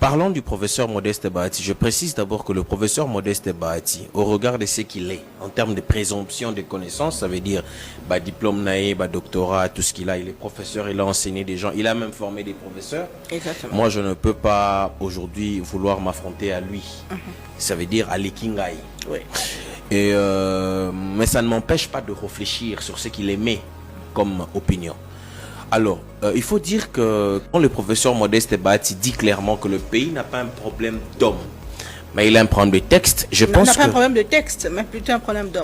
Parlons du professeur Modeste Bahati. Je précise d'abord que le professeur Modeste Bahati, au regard de ce qu'il est, en termes de présomption de connaissances, ça veut dire diplôme naïe, doctorat, tout ce qu'il a, il est professeur, il a enseigné des gens, il a même formé des professeurs. Exactement. Moi, je ne peux pas aujourd'hui vouloir m'affronter à lui. Ça veut dire à l'Ekingai. Oui. Mais ça ne m'empêche pas de réfléchir sur ce qu'il émet comme opinion. Alors, il faut dire que quand le professeur Modeste Bahati dit clairement que le pays n'a pas un problème d'homme, mais il a un problème de texte, je pense que... Il n'a pas un problème de texte, mais plutôt un problème d'homme.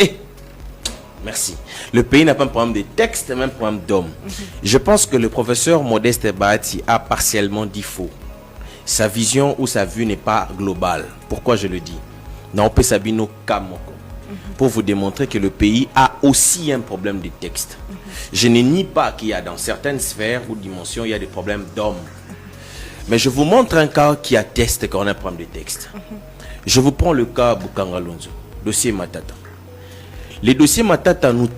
Merci. Le pays n'a pas un problème de texte, mais un problème d'homme. Je pense que le professeur Modeste Bahati a partiellement dit faux. Sa vision ou sa vue n'est pas globale. Pourquoi je le dis? Naope Sabino Kamoko. Pour vous démontrer que le pays a aussi un problème de texte. Je ne nie pas qu'il y a dans certaines sphères ou dimensions, il y a des problèmes d'hommes. Mais je vous montre un cas qui atteste qu'on a un problème de texte. Je vous prends le cas Bukanga Lonzo, dossier Matata. Les dossiers Matata, nous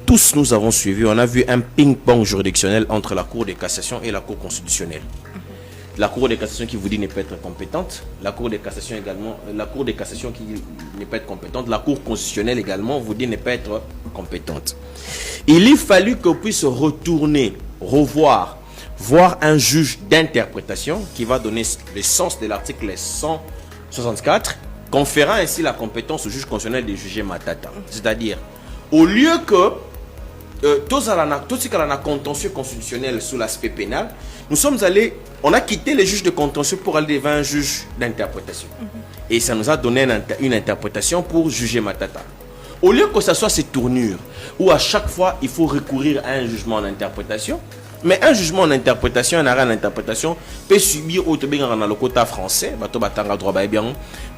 avons suivi, on a vu un ping-pong juridictionnel entre la Cour de cassation et la Cour constitutionnelle. La Cour de cassation qui vous dit ne peut être compétente, la Cour de cassation également, la Cour de cassation qui ne peut être compétente, la Cour constitutionnelle également vous dit ne peut être compétente. Il a fallu qu'on puisse retourner, revoir, voir un juge d'interprétation qui va donner le sens de l'article 164, conférant ainsi la compétence au juge constitutionnel de juger Matata. C'est-à-dire, au lieu que tout ce qu'on a contentieux constitutionnel sous l'aspect pénal, nous sommes allés, on a quitté les juges de contentieux pour aller devant un juge d'interprétation. Et ça nous a donné une interprétation pour juger Matata. Au lieu que ce soit ces tournures, où à chaque fois il faut recourir à un jugement en interprétation, mais un jugement en interprétation, un arrêt en interprétation peut subir, dans le quota français,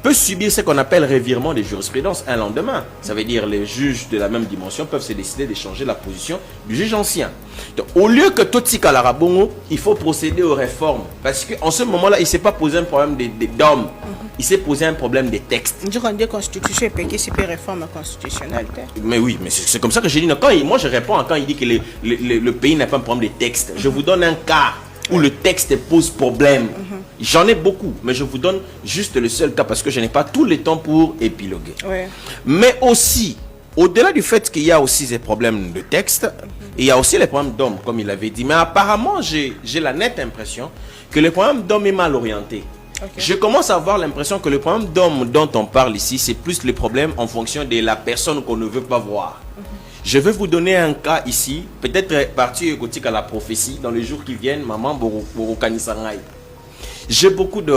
peut subir ce qu'on appelle revirement de jurisprudence un lendemain. Ça veut dire les juges de la même dimension peuvent se décider de changer la position du juge ancien. Donc, au lieu que tout ce Kalarabongo, il faut procéder aux réformes. Parce qu'en ce moment-là, il ne s'est pas posé un problème d'hommes. Il s'est posé un problème de textes. On dit qu'on dit constitution et c'est pas réforme constitutionnelle. Mais oui, mais c'est comme ça que j'ai dit. Moi, je réponds quand il dit que le pays n'a pas un problème de texte. Je vous donne un cas où le texte pose problème. J'en ai beaucoup, mais je vous donne juste le seul cas parce que je n'ai pas tout le temps pour épiloguer. Mais aussi, au-delà du fait qu'il y a aussi des problèmes de texte, il y a aussi les problèmes d'hommes, comme il avait dit. Mais apparemment, j'ai la nette impression que le problème d'hommes est mal orienté. Je commence à avoir l'impression que le problème d'homme dont on parle ici, c'est plus le problème en fonction de la personne qu'on ne veut pas voir. Je vais vous donner un cas ici, peut-être parti écotique à la prophétie, dans les jours qui viennent, maman Borokani Sangai. J'ai beaucoup de